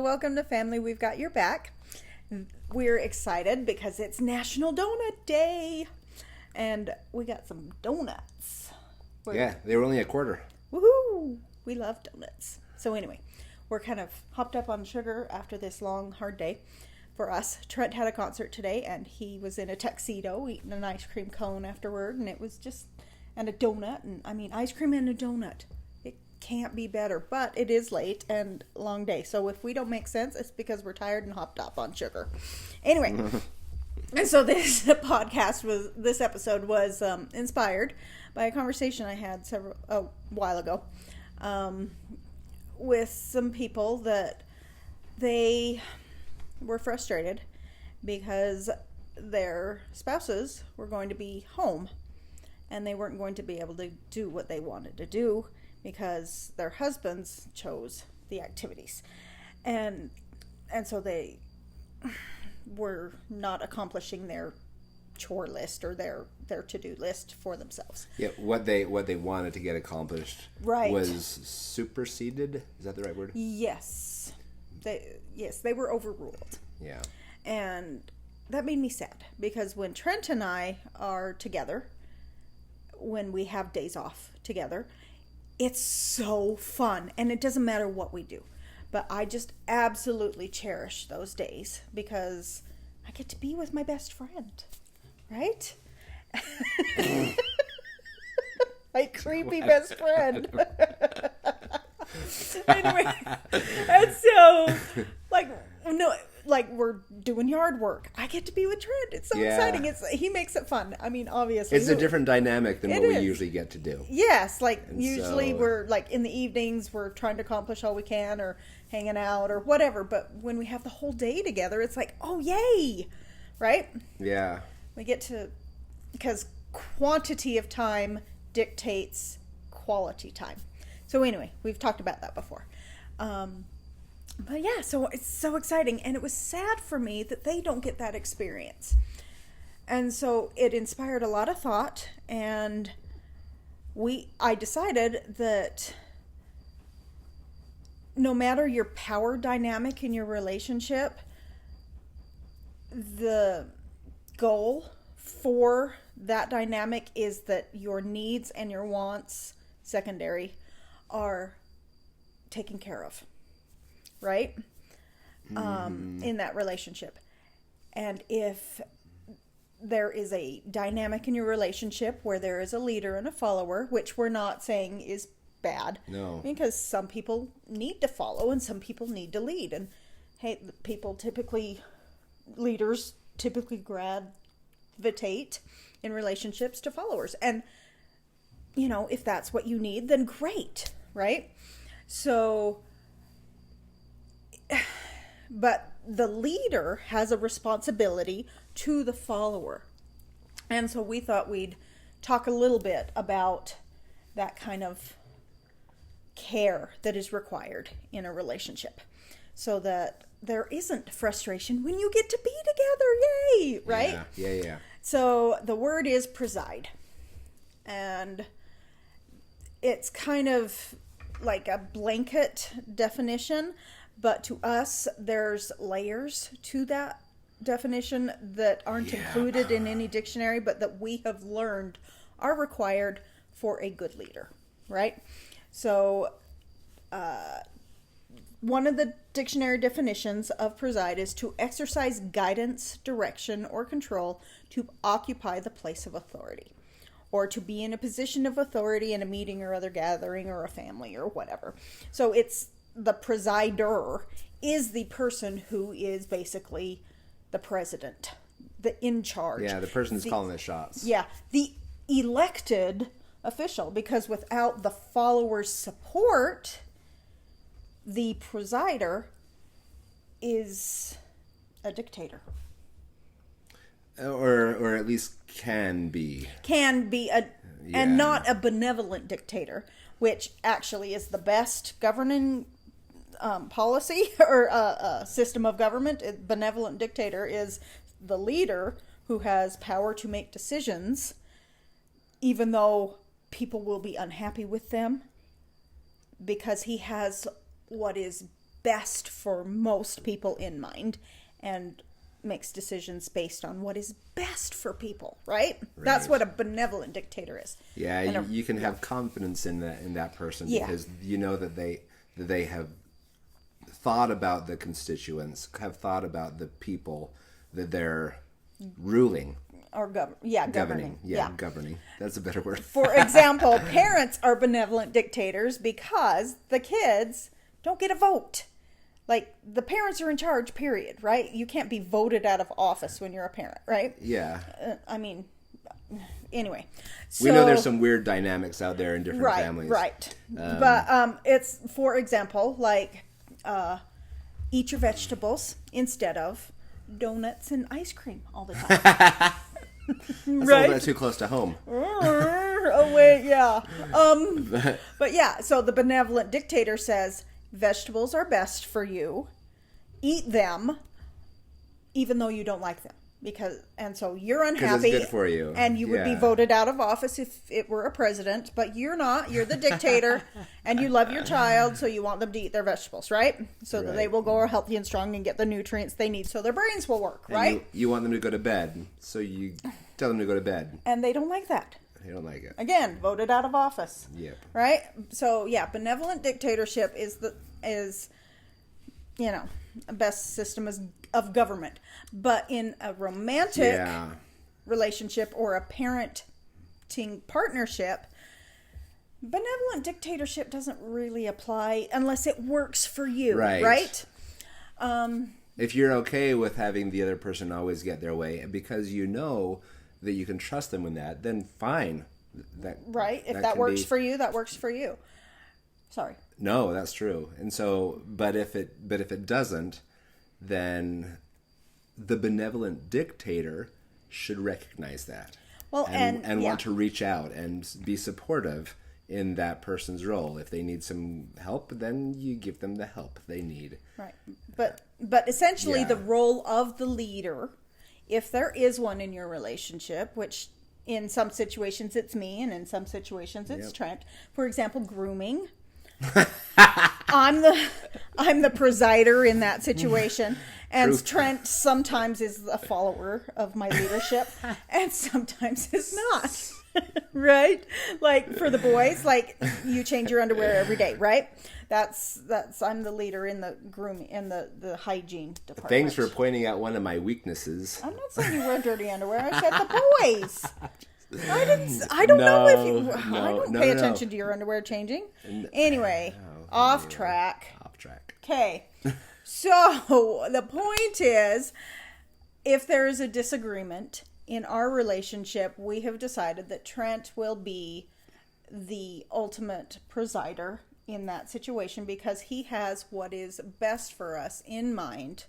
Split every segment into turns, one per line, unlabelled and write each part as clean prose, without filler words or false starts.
welcome to Family We've Got Your Back. We're excited because it's National Donut Day. And we got some donuts.
Yeah, they were only a quarter.
Woohoo! We love donuts. So anyway, we're kind of hopped up on sugar after this long, hard day for us. Trent had a concert today, and he was in a tuxedo eating an ice cream cone afterward, and it was just, and a donut, and I mean, ice cream and a donut. It can't be better, but it is late and long day. So if we don't make sense, it's because we're tired and hopped up on sugar. Anyway. And so this episode was inspired by a conversation I had a while ago with some people that they were frustrated because their spouses were going to be home and they weren't going to be able to do what they wanted to do because their husbands chose the activities. And so they were not accomplishing their chore list or their to-do list for themselves.
Yeah, what they wanted to get accomplished was superseded. Is that the right word?
Yes. They were overruled.
Yeah.
And that made me sad because when Trent and I are together, when we have days off together, it's so fun and it doesn't matter what we do. But I just absolutely cherish those days because I get to be with my best friend, right? My creepy best friend. Anyway, and so, we're doing yard work. I get to be with Trent. It's so exciting. He makes it fun. I mean, obviously.
It's a different dynamic than what we usually get to do.
Yes, usually we're, in the evenings, we're trying to accomplish all we can or hanging out or whatever. But when we have the whole day together, it's like, oh, yay, right?
Yeah.
We get to, because quantity of time dictates quality time. So anyway, we've talked about that before. But yeah, so it's so exciting. And it was sad for me that they don't get that experience. And so it inspired a lot of thought. And I decided that no matter your power dynamic in your relationship, the goal for that dynamic is that your needs and your wants, secondary, are taken care of. Right? In that relationship. And if there is a dynamic in your relationship where there is a leader and a follower, which we're not saying is bad.
No.
Because some people need to follow and some people need to lead. And hey, leaders typically gravitate in relationships to followers. And, if that's what you need, then great. Right? So, but the leader has a responsibility to the follower. And so we thought we'd talk a little bit about that kind of care that is required in a relationship so that there isn't frustration when you get to be together. Yay! Right?
Yeah.
So the word is preside. And it's kind of like a blanket definition. But to us, there's layers to that definition that aren't included in any dictionary, but that we have learned are required for a good leader, right? So one of the dictionary definitions of preside is to exercise guidance, direction, or control to occupy the place of authority, or to be in a position of authority in a meeting or other gathering or a family or whatever. So it's the presider is the person who is basically the president, the in charge.
Yeah, the person who's calling the shots.
Yeah, the elected official, because without the followers' support, the presider is a dictator.
Or at least can be.
And not a benevolent dictator, which actually is the best governing policy or system of government. A benevolent dictator is the leader who has power to make decisions, even though people will be unhappy with them, because he has what is best for most people in mind and makes decisions based on what is best for people, right? That's what a benevolent dictator is.
Yeah, you can have confidence in that person because you know that they have thought about the constituents, have thought about the people that they're ruling.
Or governing.
Governing. That's a better word.
For example, parents are benevolent dictators because the kids don't get a vote. Like, the parents are in charge, period, right? You can't be voted out of office when you're a parent, right?
Yeah.
Anyway.
We know there's some weird dynamics out there in different families.
Right. But it's, for example, like, eat your vegetables instead of donuts and ice cream all the time.
That's a little bit too close to home.
Oh, wait, yeah. But yeah, so the benevolent dictator says, vegetables are best for you. Eat them, even though you don't like them. And so you're unhappy.
It's good for you.
And you would be voted out of office if it were a president, but you're not. You're the dictator, and you love your child, so you want them to eat their vegetables, right? So that they will go healthy and strong and get the nutrients they need so their brains will work, right?
You want them to go to bed, so you tell them to go to bed.
And they don't like that.
They don't like it.
Again, voted out of office.
Yep.
Right? So, yeah, benevolent dictatorship is a best system of government. But in a romantic relationship or a parenting partnership, benevolent dictatorship doesn't really apply unless it works for you, right?
If you're okay with having the other person always get their way because you know that you can trust them in that, then fine.
If that works for you, that works for you. Sorry.
No, that's true. And so, but if it doesn't, then the benevolent dictator should recognize that.
Well, and
want to reach out and be supportive in that person's role. If they need some help, then you give them the help they need.
Right. But essentially the role of the leader, if there is one in your relationship, which in some situations it's me and in some situations it's Trent. For example, grooming. I'm the presider in that situation, and
Truth.
Trent sometimes is a follower of my leadership, and sometimes is not. Right? Like for the boys, like you change your underwear every day, right? That's I'm the leader in the grooming in the hygiene department.
Thanks for pointing out one of my weaknesses.
I'm not saying you wear dirty underwear. I said the boys. I don't know if you. I don't pay attention to your underwear changing. Anyway, off track. Okay. So the point is, if there is a disagreement in our relationship, we have decided that Trent will be the ultimate presider in that situation because he has what is best for us in mind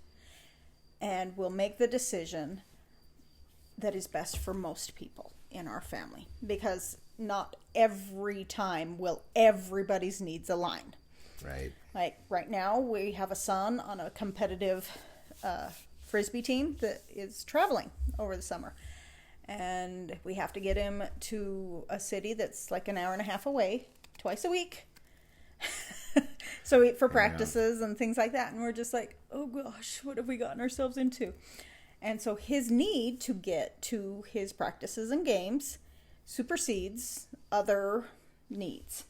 and will make the decision that is best for most people in our family, because not every time will everybody's needs align.
Right.
Like right now, we have a son on a competitive frisbee team that is traveling over the summer, and we have to get him to a city that's like an hour and a half away twice a week. So for practices and things like that, and we're just like, oh gosh, what have we gotten ourselves into? And so his need to get to his practices and games supersedes other needs.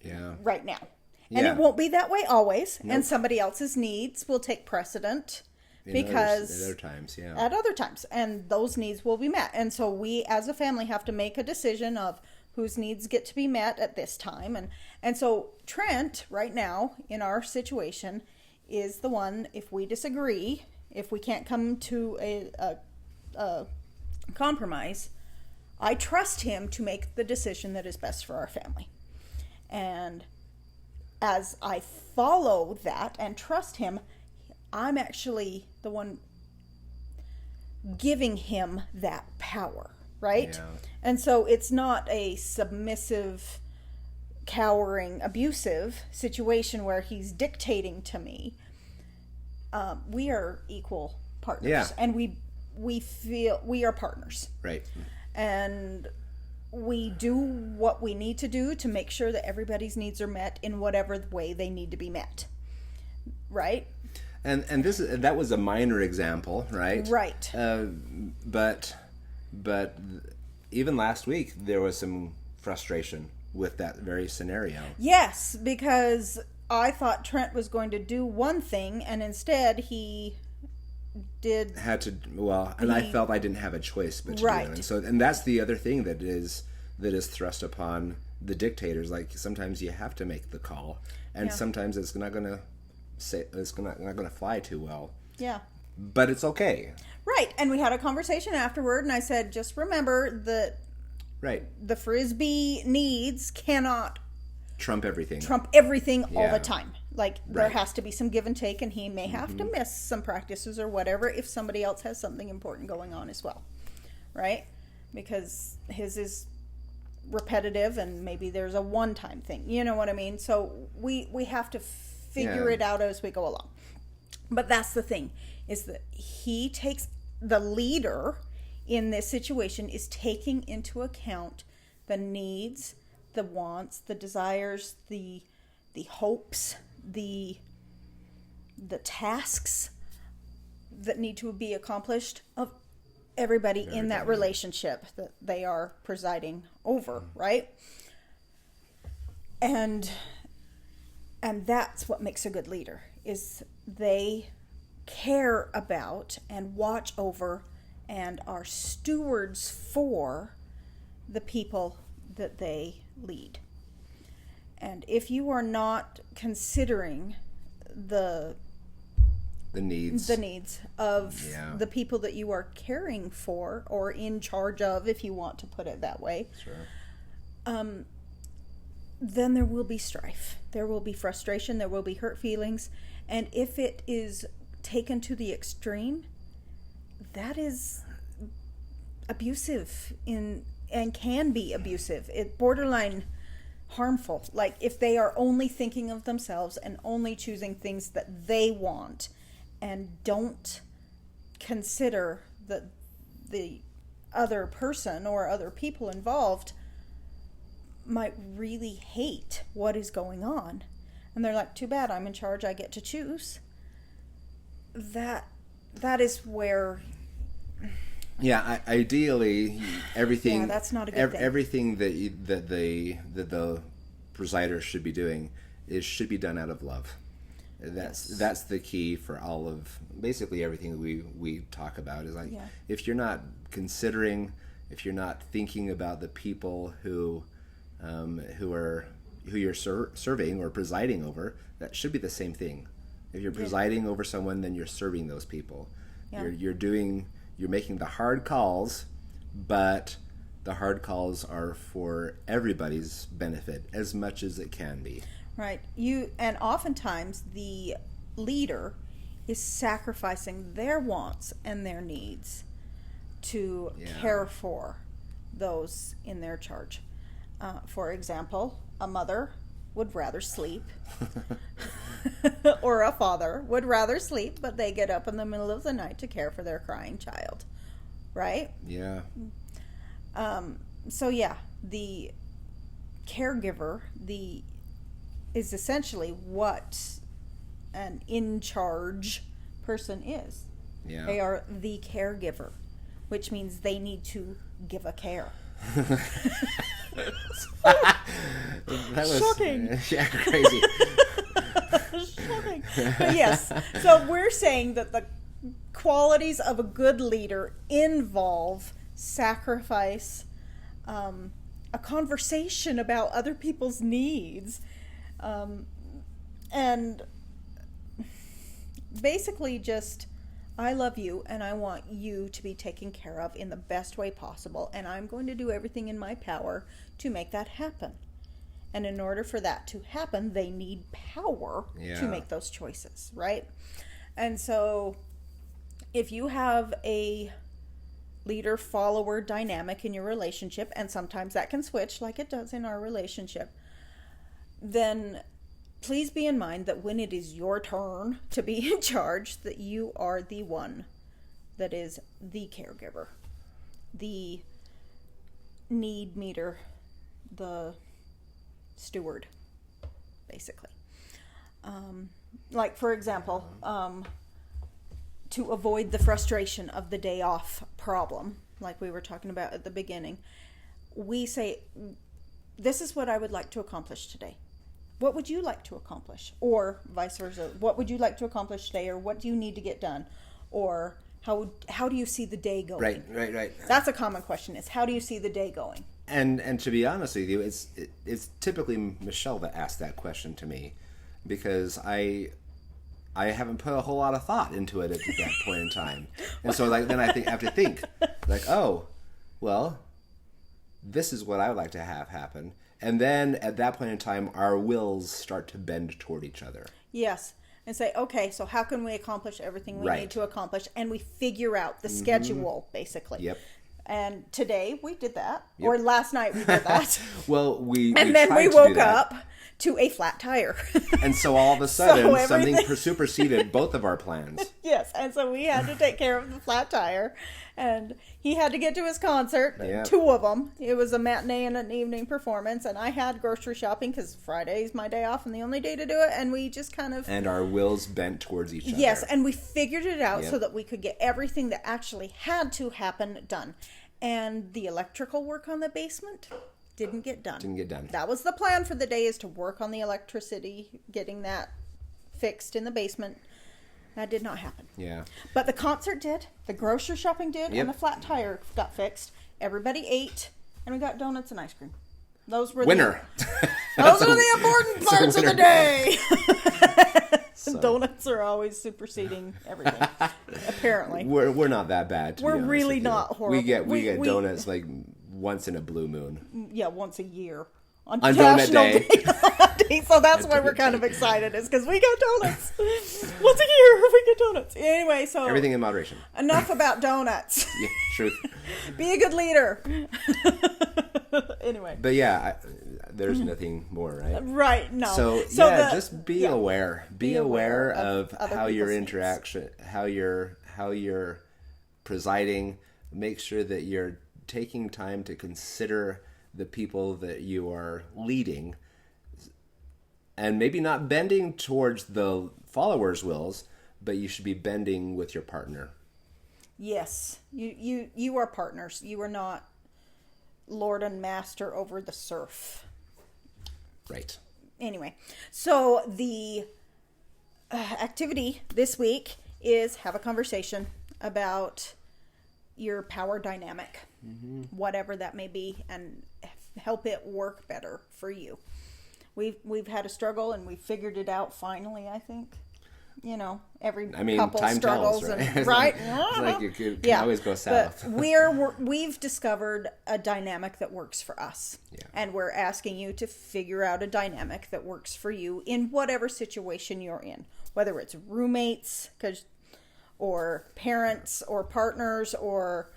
Yeah.
Right now. And it won't be that way always. Nope. And somebody else's needs will take precedent because
at other times,
at other times. And those needs will be met. And so we as a family have to make a decision of whose needs get to be met at this time. And so Trent, right now, in our situation, is the one, if we disagree, if we can't come to a compromise, I trust him to make the decision that is best for our family. And as I follow that and trust him, I'm actually the one giving him that power, right? Yeah. And so it's not a submissive, cowering, abusive situation where he's dictating to me. We are equal partners, and we feel we are partners,
right?
And we do what we need to do to make sure that everybody's needs are met in whatever way they need to be met. right?
And that was a minor example, right?
Right.
But even last week there was some frustration with that very scenario.
Yes, because I thought Trent was going to do one thing, and instead he
had to. Well, and I felt I didn't have a choice but to
right.
do it. And that's the other thing that is thrust upon the dictators. Like, sometimes you have to make the call, and sometimes it's not going to fly too well.
Yeah.
But it's okay.
Right. And we had a conversation afterward, and I said, just remember that the Frisbee needs cannot
trump everything
all the time. Like, there has to be some give and take, and he may have to miss some practices or whatever if somebody else has something important going on as well. Right? Because his is repetitive, and maybe there's a one-time thing. You know what I mean? So we have to figure it out as we go along. But that's the thing, is that he takes, the leader in this situation is taking into account the needs, the wants, the desires, the hopes, the tasks that need to be accomplished of everybody in that relationship that they are presiding over, right? And that's what makes a good leader, is they care about and watch over and are stewards for the people that they lead. And if you are not considering the needs of the people that you are caring for or in charge of, if you want to put it that way, then there will be strife. There will be frustration. There will be hurt feelings. And if it is taken to the extreme, that is abusive and can be abusive. It borderline harmful. Like, if they are only thinking of themselves and only choosing things that they want and don't consider that the other person or other people involved might really hate what is going on, and they're like, too bad, I'm in charge, I get to choose. That is where
ideally everything
that's not a good thing.
Everything that the presider should be doing should be done out of love. That's the key for all of basically everything we talk about, is like, if you're not considering, if you're not thinking about the people who you're serving or presiding over, that should be the same thing. If you're presiding over someone, then you're serving those people. You're making the hard calls, but the hard calls are for everybody's benefit as much as it can be.
Right. And oftentimes the leader is sacrificing their wants and their needs to care for those in their charge. For example, a mother would rather sleep, or a father would rather sleep, but they get up in the middle of the night to care for their crying child, right?
Yeah.
So the caregiver is essentially what an in-charge person is.
Yeah.
They are the caregiver, which means they need to give a care.
That was
shocking.
Yeah, crazy.
Shocking. But yes, so we're saying that the qualities of a good leader involve sacrifice, a conversation about other people's needs, and basically just, I love you and I want you to be taken care of in the best way possible, and I'm going to do everything in my power to make that happen. And in order for that to happen, they need power to make those choices, right? And so if you have a leader-follower dynamic in your relationship, and sometimes that can switch like it does in our relationship, then please be in mind that when it is your turn to be in charge, that you are the one that is the caregiver, the need meter, the steward, basically. Like, for example, to avoid the frustration of the day off problem, like we were talking about at the beginning, we say, this is what I would like to accomplish today. What would you like to accomplish? Or vice versa. What would you like to accomplish today? Or what do you need to get done? Or how do you see the day going?
Right.
That's a common question, is how do you see the day going?
And to be honest with you, it's typically Michelle that asks that question to me, because I haven't put a whole lot of thought into it at that point in time. And so then I have to think, like, oh, well, this is what I would like to have happen. And then at that point in time, our wills start to bend toward each other.
Yes. And say, okay, so how can we accomplish everything we need to accomplish? And we figure out the schedule, basically.
Yep.
And today we did that. Yep. Or last night we did that.
Well,
and then we woke up to a flat tire.
And so all of a sudden, something superseded both of our plans.
Yes, and so we had to take care of the flat tire. And he had to get to his concert, 2 of them. It was a matinee and an evening performance. And I had grocery shopping because Friday is my day off and the only day to do it. And we just kind of...
And our wills bent towards each other.
Yes, and we figured it out so that we could get everything that actually had to happen done. And the electrical work on the basement didn't get done. That was the plan for the day, is to work on the electricity, getting that fixed in the basement. That did not happen.
Yeah.
But the concert did, the grocery shopping did, and the flat tire got fixed. Everybody ate, and we got donuts and ice cream. Those were
winner.
Those are the important parts of the day. So. Donuts are always superseding everything. Apparently,
we're not that bad.
We're really not horrible.
We get donuts like once in a blue moon.
Yeah, once a year on
donut day.
So that's why we're kind of excited, is because we got donuts once a year. We get donuts anyway. So
everything in moderation.
Enough about donuts.
Yeah, truth.
Be a good leader. Anyway.
But yeah, there's nothing more, right?
Right. No.
So just be aware. Be aware of how your interaction, how you're presiding. Make sure that you're taking time to consider the people that you are leading, and maybe not bending towards the followers' wills, but you should be bending with your partner. Yes. You are partners. You are not lord and master over the serf. Right. Anyway, so the activity this week is have a conversation about your power dynamic, whatever that may be, and help it work better for you. We've had a struggle, and we figured it out finally, I think. You know, every couple time
struggles,
tells, right?
And, right?
It's like it can always go south.
But we've discovered a dynamic that works for us, and we're asking you to figure out a dynamic that works for you in whatever situation you're in, whether it's roommates, or parents, or partners, or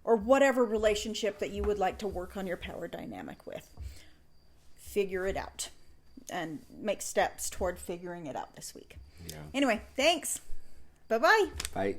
whatever relationship that you would like to work on your power dynamic with. Figure it out, and make steps toward figuring it out this week. Yeah. Anyway, thanks. Bye-bye. Bye.